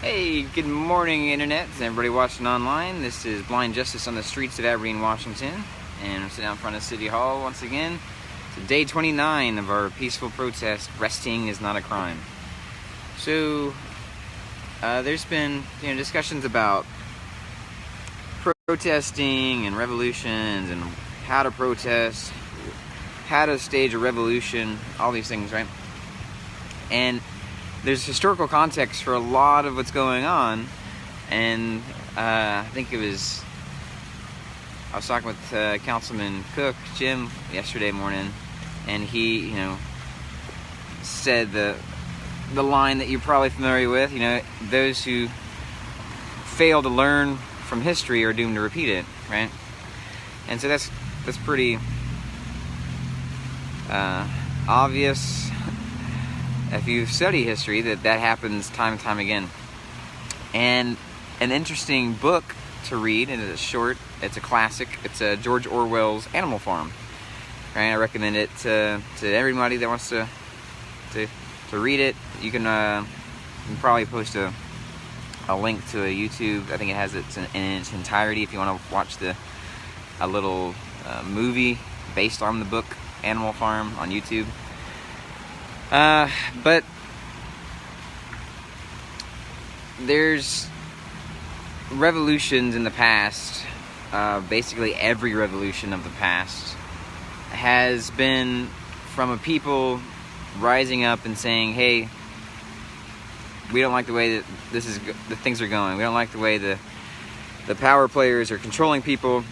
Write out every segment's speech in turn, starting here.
Hey, good morning, Internet, and everybody watching online. This is Blind Justice on the streets of Aberdeen, Washington, and I'm sitting out in front of City Hall once again. It's day 29 of our peaceful protest, Resting is Not a Crime. So, there's been discussions about protesting and revolutions and how to protest, how to stage a revolution, all these things, right? And there's historical context for a lot of what's going on, and I think I was talking with Councilman Cook, Jim, yesterday morning, and he, said the line that you're probably familiar with, those who fail to learn from history are doomed to repeat it, right? And so that's pretty obvious. If you study history, that happens time and time again. And an interesting book to read, and it's short, it's a classic, it's George Orwell's Animal Farm. Right? I recommend it to everybody that wants to read it. You can probably post a link to a YouTube. I think it has it in its entirety if you want to watch a little movie based on the book Animal Farm on YouTube. But there's revolutions in the past. Basically every revolution of the past has been from a people rising up and saying, hey, we don't like the way that the things are going. We don't like the way the power players are controlling people.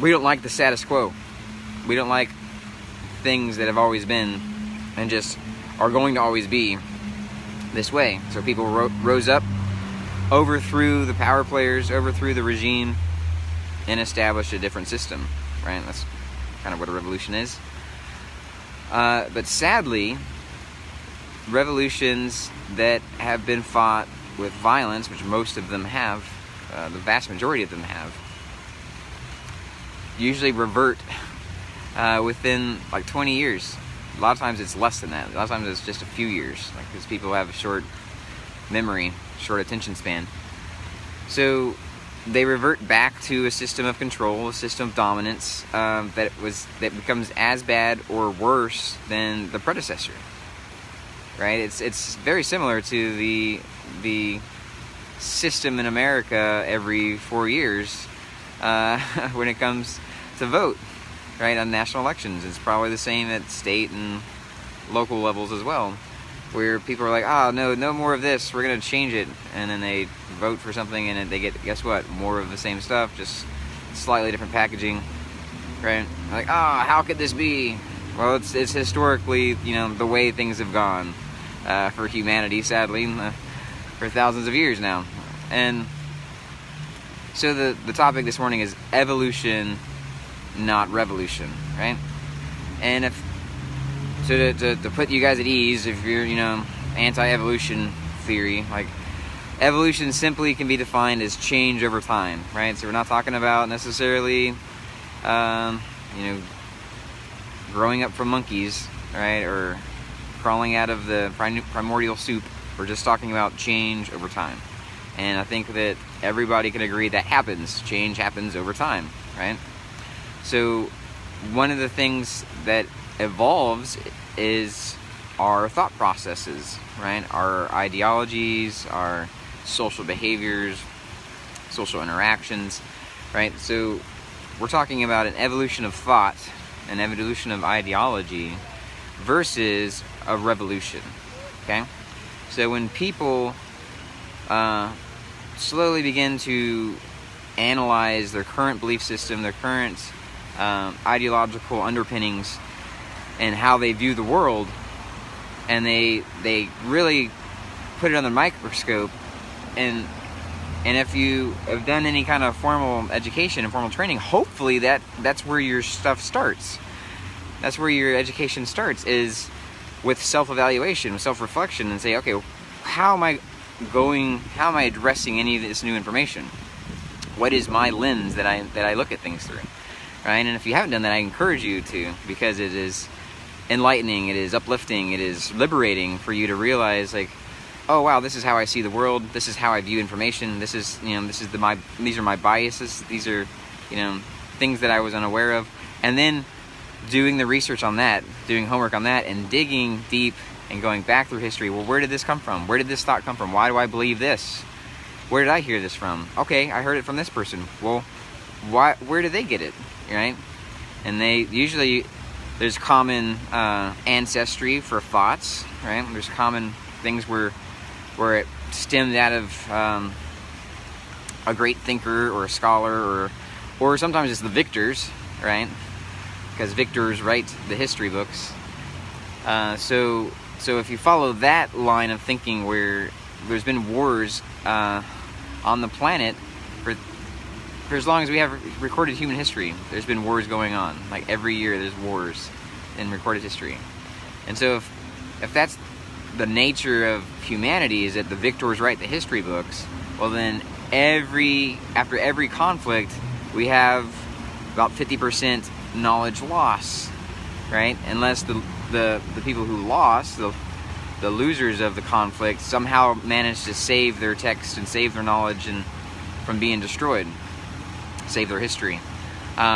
We don't like the status quo. We don't like things that have always been and just are going to always be this way. So people rose up, overthrew the power players, overthrew the regime, and established a different system, right? That's kind of what a revolution is. But sadly, revolutions that have been fought with violence, which most of them have, the vast majority of them have, usually revert within like 20 years. A lot of times it's less than that. A lot of times it's just a few years, because people have a short memory, short attention span. So they revert back to a system of control, a system of dominance that becomes as bad or worse than the predecessor. Right? It's very similar to the system in America every 4 years when it comes to vote. Right, on national elections. It's probably the same at state and local levels as well, where people are like, oh, no more of this, we're going to change it, and then they vote for something and they get, guess what, more of the same stuff, just slightly different packaging, right? Like, how could this be? Well, it's historically, the way things have gone for humanity, sadly, for thousands of years now. And so the topic this morning is evolution, not revolution, right? And to put you guys at ease, if you're anti-evolution theory, like, evolution simply can be defined as change over time, right? So we're not talking about necessarily growing up from monkeys, right, or crawling out of the primordial soup. We're just talking about change over time. And I think that everybody can agree that happens. Change happens over time, right? So one of the things that evolves is our thought processes, right? Our ideologies, our social behaviors, social interactions, right? So we're talking about an evolution of thought, an evolution of ideology versus a revolution, okay? So when people slowly begin to analyze their current belief system, their current ideological underpinnings, and how they view the world, and they really put it under the microscope, and if you have done any kind of formal education and formal training, hopefully that's where your stuff starts. That's where your education starts, is with self-evaluation, with self-reflection, and say, okay, how am I addressing any of this new information? What is my lens that I look at things through? Right? And if you haven't done that, I encourage you to, because it is enlightening, it is uplifting, it is liberating for you to realize, like, oh wow, this is how I see the world, this is how I view information, this is, you know, these are my biases, these are, you know, things that I was unaware of, and then doing the research on that, doing homework on that, and digging deep and going back through history. Well, where did this come from? Where did this thought come from? Why do I believe this? Where did I hear this from? Okay, I heard it from this person. Well, where did they get it, right? And they usually, there's common ancestry for thoughts, right? There's common things where it stemmed out of a great thinker or a scholar, or sometimes it's the victors, right? Because victors write the history books. So if you follow that line of thinking, where there's been wars on the planet for as long as we have recorded human history, there's been wars going on. Like every year there's wars in recorded history. And so if that's the nature of humanity, is that the victors write the history books, well then after every conflict we have about 50% knowledge loss, right? Unless the people who lost, the losers of the conflict, somehow managed to save their text and save their knowledge and from being destroyed, save their history,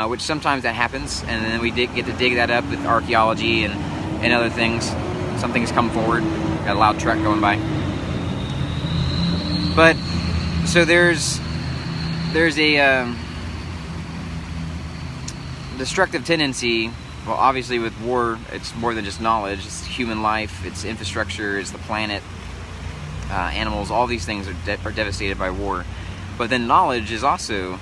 which sometimes that happens, and then we get to dig that up with archaeology and other things. Something's come forward. Got a loud truck going by. But so there's a destructive tendency. Well, obviously with war, it's more than just knowledge. It's human life, it's infrastructure, it's the planet, animals. All these things are devastated by war. But then knowledge is also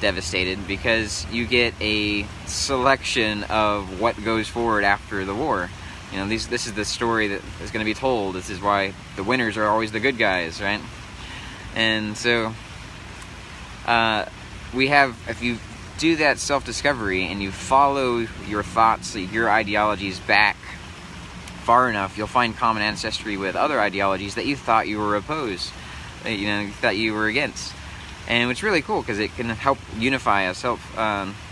devastated, because you get a selection of what goes forward after the war. You know, this is the story that is going to be told. This is why the winners are always the good guys, right? And so if you do that self-discovery and you follow your thoughts, your ideologies back far enough, you'll find common ancestry with other ideologies that you thought you were opposed, you know, you thought you were against. And it's really cool, because it can help unify us, help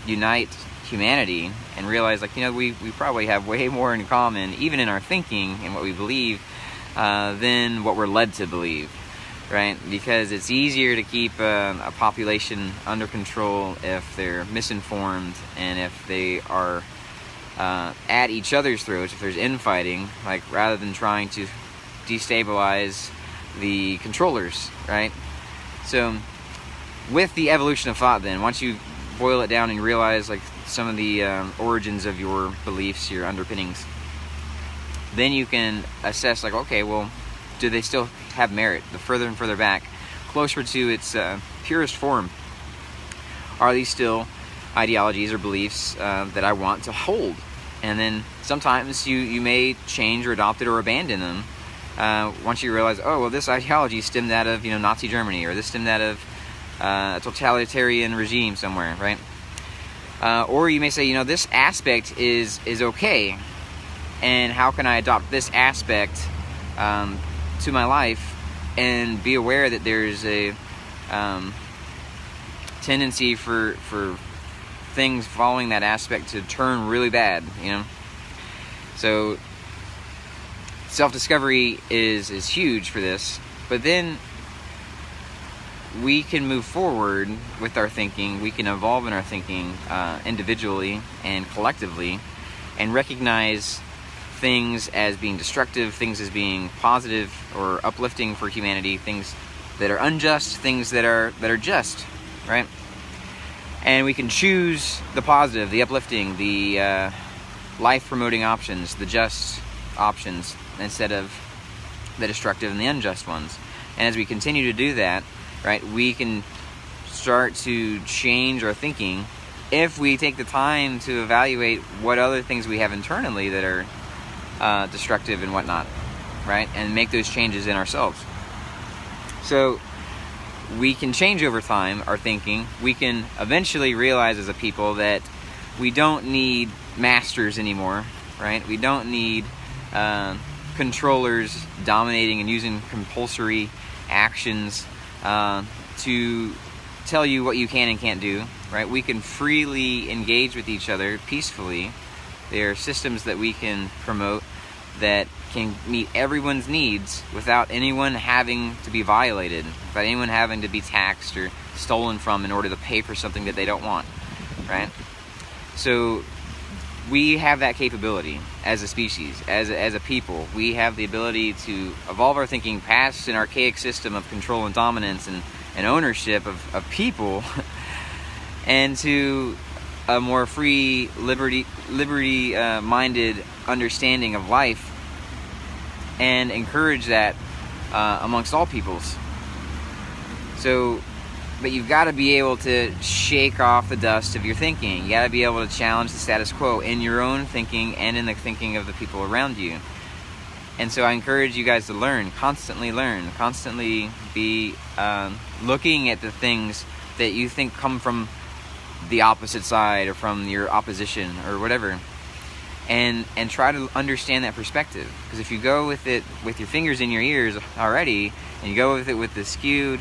unite humanity, and realize, like, you know, we probably have way more in common, even in our thinking and what we believe, than what we're led to believe, right? Because it's easier to keep a population under control if they're misinformed, and if they are at each other's throats, if there's infighting, like, rather than trying to destabilize the controllers, right? So with the evolution of thought, then, once you boil it down and you realize, like, some of the origins of your beliefs, your underpinnings, then you can assess, like, okay, well, do they still have merit? The further and further back, closer to its purest form, are these still ideologies or beliefs that I want to hold? And then sometimes you may change or adopt it or abandon them once you realize, oh, well, this ideology stemmed out of, you know, Nazi Germany, or this stemmed out of a totalitarian regime somewhere, right? Or you may say, you know, this aspect is okay, and how can I adopt this aspect to my life, and be aware that there's a tendency for things following that aspect to turn really bad, you know? So self-discovery is huge for this, but then we can move forward with our thinking, we can evolve in our thinking individually and collectively, and recognize things as being destructive, things as being positive or uplifting for humanity, things that are unjust, things that are just, right? And we can choose the positive, the uplifting, the life-promoting options, the just options, instead of the destructive and the unjust ones. And as we continue to do that, right, we can start to change our thinking if we take the time to evaluate what other things we have internally that are destructive and whatnot, right, and make those changes in ourselves. So we can change over time our thinking. We can eventually realize as a people that we don't need masters anymore, right? We don't need controllers dominating and using compulsory actions to tell you what you can and can't do, right? We can freely engage with each other peacefully. There are systems that we can promote that can meet everyone's needs without anyone having to be violated, without anyone having to be taxed or stolen from in order to pay for something that they don't want, right? So we have that capability as a species, as a people. We have the ability to evolve our thinking past an archaic system of control and dominance and ownership of people and to a more free, liberty-minded understanding of life, and encourage that amongst all peoples. So, but you've got to be able to shake off the dust of your thinking. You got to be able to challenge the status quo in your own thinking and in the thinking of the people around you. And so I encourage you guys to constantly be looking at the things that you think come from the opposite side or from your opposition or whatever, and try to understand that perspective. Because if you go with it with your fingers in your ears already, and you go with it with the skewed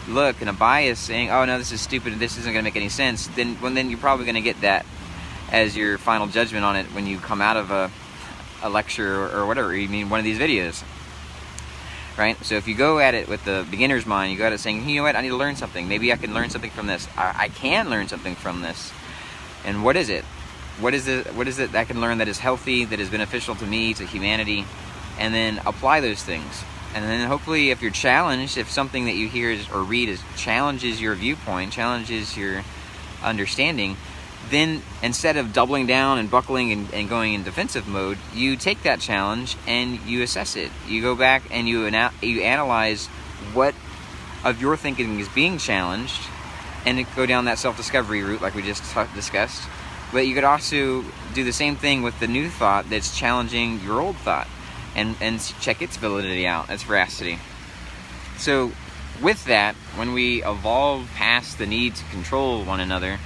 look and a bias saying, oh no, this is stupid, this isn't going to make any sense, then you're probably going to get that as your final judgment on it when you come out of a lecture or whatever, you mean one of these videos, right? So if you go at it with the beginner's mind, you go at it saying, you know what, I need to learn something, maybe I can learn something from this, I can learn something from this, and what is it? What is it that I can learn that is healthy, that is beneficial to me, to humanity, and then apply those things. And then hopefully if you're challenged, if something that you hear or read challenges your viewpoint, challenges your understanding, then instead of doubling down and buckling and going in defensive mode, you take that challenge and you assess it. You go back and you analyze what of your thinking is being challenged, and go down that self-discovery route like we just discussed. But you could also do the same thing with the new thought that's challenging your old thought, and check its validity out, its veracity. So with that, when we evolve past the need to control one another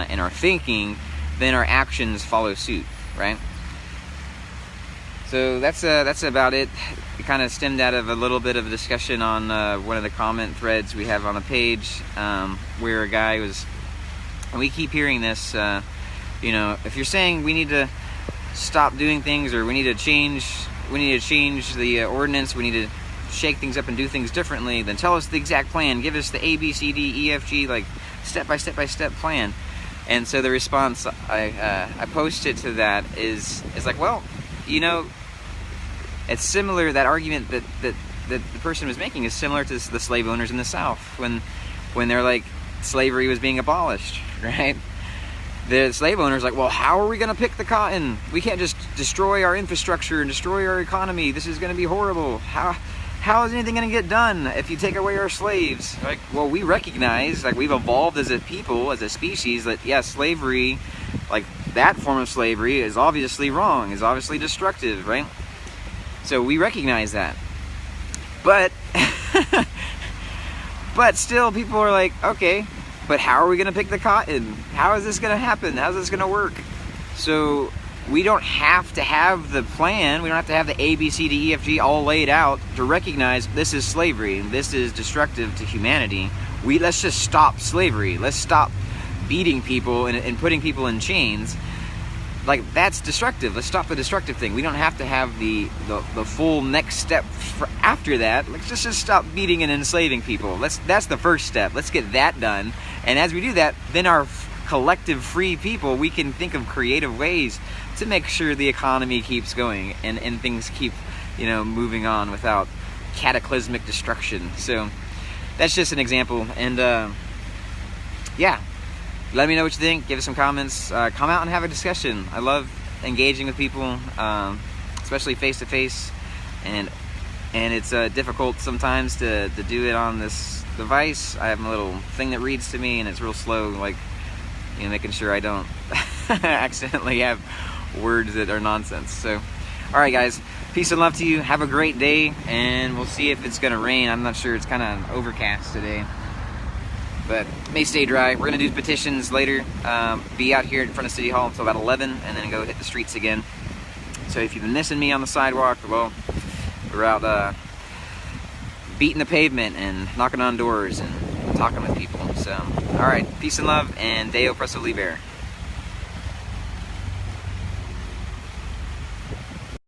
in our thinking, then our actions follow suit, right? So that's about it. It kind of stemmed out of a little bit of a discussion on one of the comment threads we have on the page, where a guy was, and we keep hearing this, if you're saying we need to stop doing things, or we need to change the ordinance, we need to shake things up and do things differently, then tell us the exact plan, give us the A, B, C, D, E, F, G, like step by step plan. And so the response I posted to that is like, well, it's similar, that argument that the person was making is similar to the slave owners in the South when they're like, slavery was being abolished, right? The slave owners like, well, how are we going to pick the cotton? We can't just destroy our infrastructure and destroy our economy. This is going to be horrible. How is anything going to get done if you take away our slaves? Like, well, we recognize, like, we've evolved as a people, as a species, that yes, slavery, like that form of slavery, is obviously wrong, is obviously destructive, right? So we recognize that. But but still people are like, okay, but how are we going to pick the cotton? How is this going to happen? How's this going to work? So we don't have to have the plan. We don't have to have the A, B, C, D, E, F, G all laid out to recognize this is slavery. This is destructive to humanity. Let's just stop slavery. Let's stop beating people and putting people in chains. Like, that's destructive. Let's stop the destructive thing. We don't have to have the full next step for after that. Let's just stop beating and enslaving people. That's the first step. Let's get that done. And as we do that, then our collective free people, we can think of creative ways to make sure the economy keeps going and things keep, moving on without cataclysmic destruction. So that's just an example. And yeah. Let me know what you think. Give us some comments. Come out and have a discussion. I love engaging with people, especially face to face, and it's difficult sometimes to do it on this device. I have a little thing that reads to me, and it's real slow, like making sure I don't accidentally have words that are nonsense. So, all right, guys. Peace and love to you. Have a great day, and we'll see if it's gonna rain. I'm not sure. It's kind of overcast today, but it may stay dry. We're going to do petitions later, be out here in front of City Hall until about 11, and then go hit the streets again. So if you've been missing me on the sidewalk, well, we're out beating the pavement and knocking on doors and talking with people. So, all right, peace and love, and Deo Presso Liber.